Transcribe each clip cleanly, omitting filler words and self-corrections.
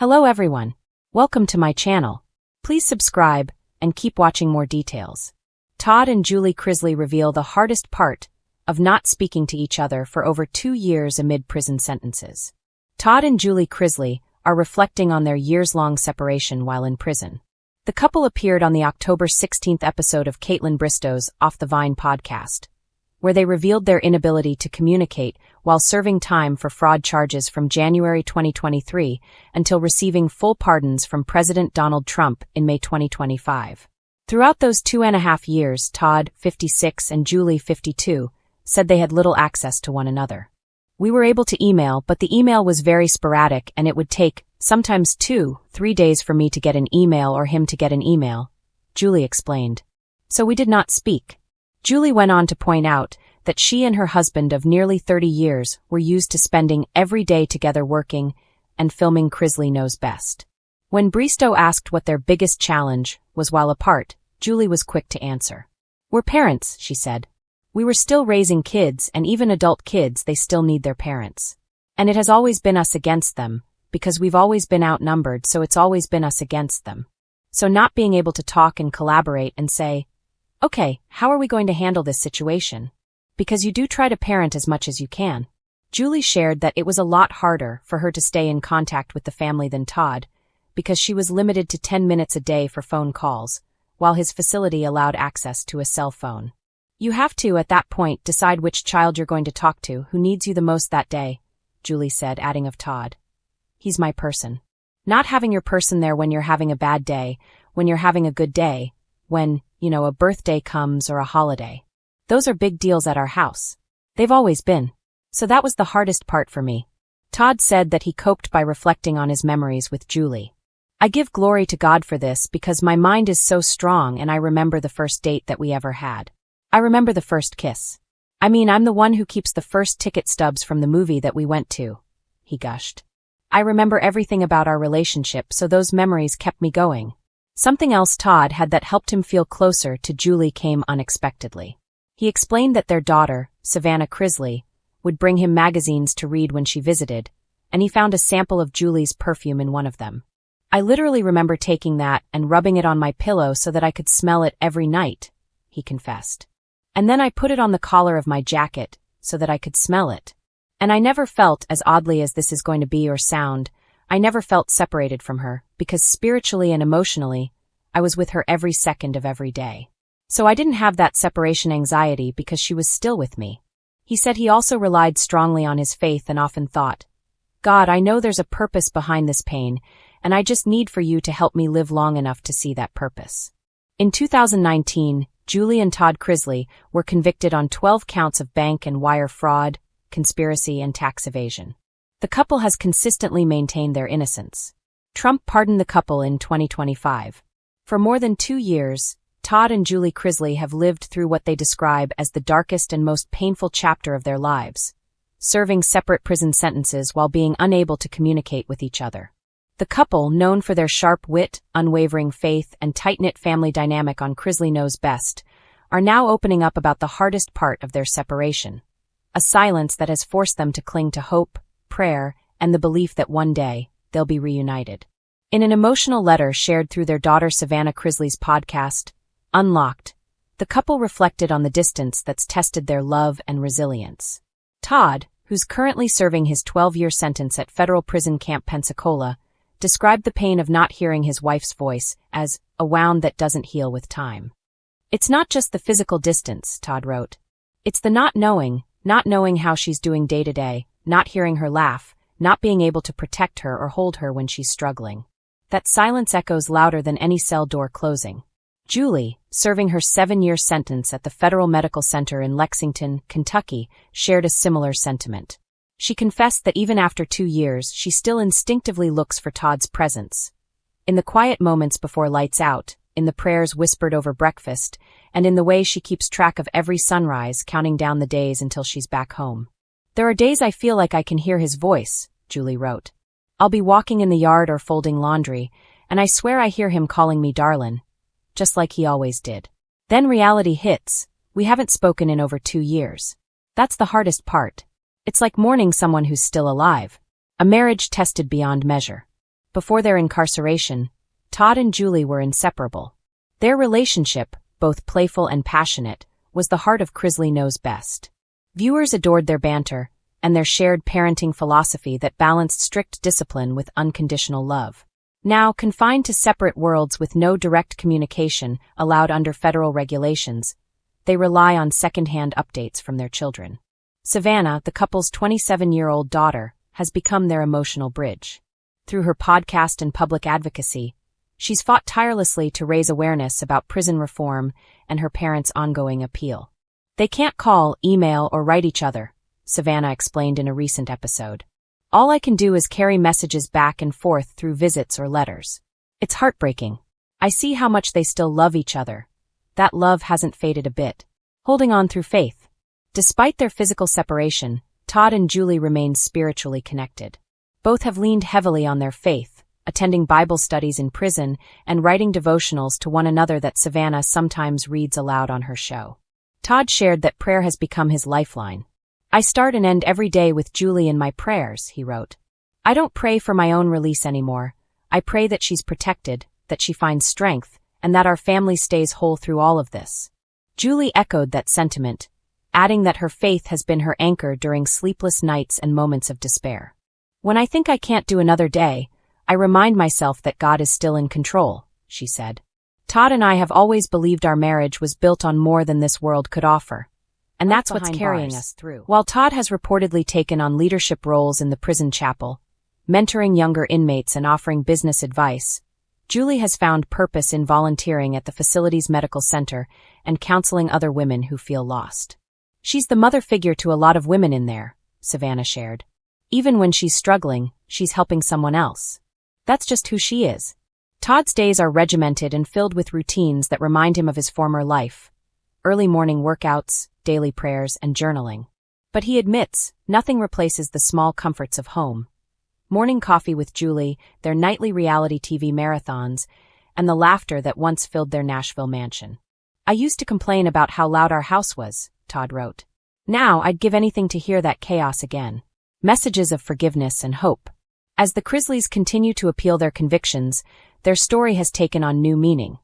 Hello everyone. Welcome to my channel. Please subscribe and keep watching more details. Todd and Julie Chrisley reveal the hardest part of not speaking to each other for over 2 years amid prison sentences. Todd and Julie Chrisley are reflecting on their years-long separation while in prison. The couple appeared on the October 16th episode of Caitlin Bristow's Off the Vine podcast, where they revealed their inability to communicate while serving time for fraud charges from January 2023 until receiving full pardons from President Donald Trump in May 2025. Throughout those 2.5 years, Todd, 56, and Julie, 52, said they had little access to one another. We were able to email, but the email was very sporadic and it would take, sometimes 2-3 days for me to get an email or him to get an email, Julie explained. So we did not speak. Julie went on to point out that she and her husband of nearly 30 years were used to spending every day together working and filming Chrisley Knows Best. When Bristow asked what their biggest challenge was while apart, Julie was quick to answer. "We're parents," she said. "We were still raising kids, and even adult kids, they still need their parents. And it has always been us against them, because we've always been outnumbered, so it's always been us against them. So not being able to talk and collaborate and say, okay, how are we going to handle this situation? Because you do try to parent as much as you can." Julie shared that it was a lot harder for her to stay in contact with the family than Todd, because she was limited to 10 minutes a day for phone calls, while his facility allowed access to a cell phone. "You have to, at that point, decide which child you're going to talk to, who needs you the most that day," Julie said, adding of Todd, "He's my person. Not having your person there when you're having a bad day, when you're having a good day, when, a birthday comes or a holiday. Those are big deals at our house. They've always been. So that was the hardest part for me." Todd said that he coped by reflecting on his memories with Julie. "I give glory to God for this because my mind is so strong and I remember the first date that we ever had. I remember the first kiss. I'm the one who keeps the first ticket stubs from the movie that we went to," he gushed. "I remember everything about our relationship, so those memories kept me going." Something else Todd had that helped him feel closer to Julie came unexpectedly. He explained that their daughter, Savannah Chrisley, would bring him magazines to read when she visited, and he found a sample of Julie's perfume in one of them. "I literally remember taking that and rubbing it on my pillow so that I could smell it every night," he confessed. "And then I put it on the collar of my jacket so that I could smell it. And I never felt, as oddly as this is going to be or sound, I never felt separated from her, because spiritually and emotionally, I was with her every second of every day. So I didn't have that separation anxiety because she was still with me." He said he also relied strongly on his faith and often thought, "God, I know there's a purpose behind this pain, and I just need for you to help me live long enough to see that purpose." In 2019, Julie and Todd Chrisley were convicted on 12 counts of bank and wire fraud, conspiracy, and tax evasion. The couple has consistently maintained their innocence. Trump pardoned the couple in 2025. For more than 2 years, Todd and Julie Chrisley have lived through what they describe as the darkest and most painful chapter of their lives, serving separate prison sentences while being unable to communicate with each other. The couple, known for their sharp wit, unwavering faith, and tight-knit family dynamic on Chrisley Knows Best, are now opening up about the hardest part of their separation, a silence that has forced them to cling to hope, prayer, and the belief that one day, they'll be reunited. In an emotional letter shared through their daughter Savannah Chrisley's podcast, Unlocked, the couple reflected on the distance that's tested their love and resilience. Todd, who's currently serving his 12-year sentence at federal prison camp Pensacola, described the pain of not hearing his wife's voice as a wound that doesn't heal with time. "It's not just the physical distance," Todd wrote. "It's the not knowing how she's doing day to day, not hearing her laugh, not being able to protect her or hold her when she's struggling. That silence echoes louder than any cell door closing." Julie, serving her 7-year sentence at the Federal Medical Center in Lexington, Kentucky, shared a similar sentiment. She confessed that even after 2 years, she still instinctively looks for Todd's presence. In the quiet moments before lights out, in the prayers whispered over breakfast, and in the way she keeps track of every sunrise, counting down the days until she's back home. "There are days I feel like I can hear his voice," Julie wrote. "I'll be walking in the yard or folding laundry, and I swear I hear him calling me darlin', just like he always did. Then reality hits. We haven't spoken in over 2 years. That's the hardest part. It's like mourning someone who's still alive. A marriage tested beyond measure. Before their incarceration, Todd and Julie were inseparable. Their relationship, both playful and passionate, was the heart of Chrisley Knows Best. Viewers adored their banter and their shared parenting philosophy that balanced strict discipline with unconditional love. Now, confined to separate worlds with no direct communication allowed under federal regulations, they rely on second-hand updates from their children. Savannah, the couple's 27-year-old daughter, has become their emotional bridge. Through her podcast and public advocacy, she's fought tirelessly to raise awareness about prison reform and her parents' ongoing appeal. They can't call, email, or write each other, Savannah explained in a recent episode. All I can do is carry messages back and forth through visits or letters. It's heartbreaking. I see how much they still love each other. That love hasn't faded a bit. Holding on through faith. Despite their physical separation, Todd and Julie remain spiritually connected. Both have leaned heavily on their faith, attending Bible studies in prison and writing devotionals to one another that Savannah sometimes reads aloud on her show. Todd shared that prayer has become his lifeline. I start and end every day with Julie in my prayers, he wrote. I don't pray for my own release anymore. I pray that she's protected, that she finds strength, and that our family stays whole through all of this. Julie echoed that sentiment, adding that her faith has been her anchor during sleepless nights and moments of despair. When I think I can't do another day, I remind myself that God is still in control, she said. Todd and I have always believed our marriage was built on more than this world could offer. And that's what's carrying us through. While Todd has reportedly taken on leadership roles in the prison chapel, mentoring younger inmates and offering business advice, Julie has found purpose in volunteering at the facility's medical center and counseling other women who feel lost. She's the mother figure to a lot of women in there, Savannah shared. Even when she's struggling, she's helping someone else. That's just who she is. Todd's days are regimented and filled with routines that remind him of his former life. Early morning workouts, daily prayers, and journaling. But he admits, nothing replaces the small comforts of home. Morning coffee with Julie, their nightly reality TV marathons, and the laughter that once filled their Nashville mansion. I used to complain about how loud our house was, Todd wrote. Now I'd give anything to hear that chaos again. Messages of forgiveness and hope. As the Chrisleys continue to appeal their convictions, their story has taken on new meaning.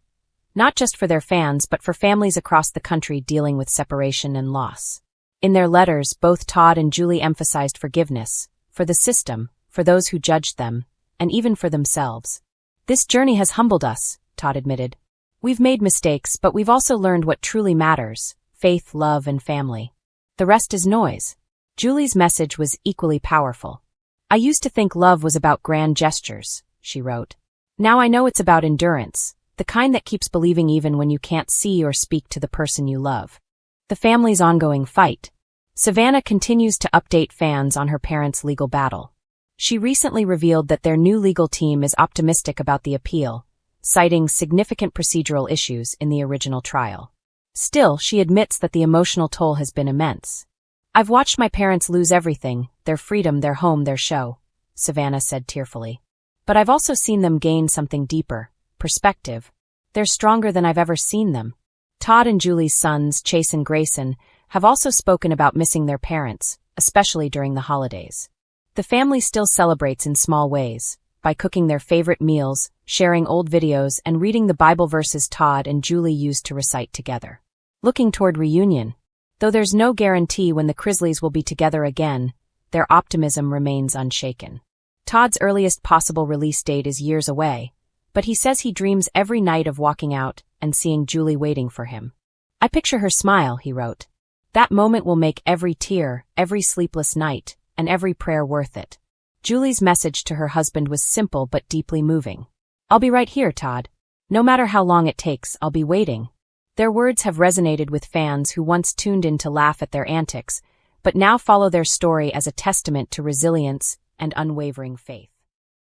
Not just for their fans but for families across the country dealing with separation and loss. In their letters, both Todd and Julie emphasized forgiveness, for the system, for those who judged them, and even for themselves. This journey has humbled us, Todd admitted. We've made mistakes, but we've also learned what truly matters: faith, love, and family. The rest is noise. Julie's message was equally powerful. I used to think love was about grand gestures, she wrote. Now I know it's about endurance, the kind that keeps believing even when you can't see or speak to the person you love. The family's ongoing fight. Savannah continues to update fans on her parents' legal battle. She recently revealed that their new legal team is optimistic about the appeal, citing significant procedural issues in the original trial. Still, she admits that the emotional toll has been immense. I've watched my parents lose everything, their freedom, their home, their show, Savannah said tearfully. But I've also seen them gain something deeper: perspective. They're stronger than I've ever seen them. Todd and Julie's sons, Chase and Grayson, have also spoken about missing their parents, especially during the holidays. The family still celebrates in small ways, by cooking their favorite meals, sharing old videos, and reading the Bible verses Todd and Julie used to recite together. Looking toward reunion. Though there's no guarantee when the Chrisleys will be together again, their optimism remains unshaken. Todd's earliest possible release date is years away, but he says he dreams every night of walking out and seeing Julie waiting for him. I picture her smile, he wrote. That moment will make every tear, every sleepless night, and every prayer worth it. Julie's message to her husband was simple but deeply moving. I'll be right here, Todd. No matter how long it takes, I'll be waiting. Their words have resonated with fans who once tuned in to laugh at their antics, but now follow their story as a testament to resilience and unwavering faith.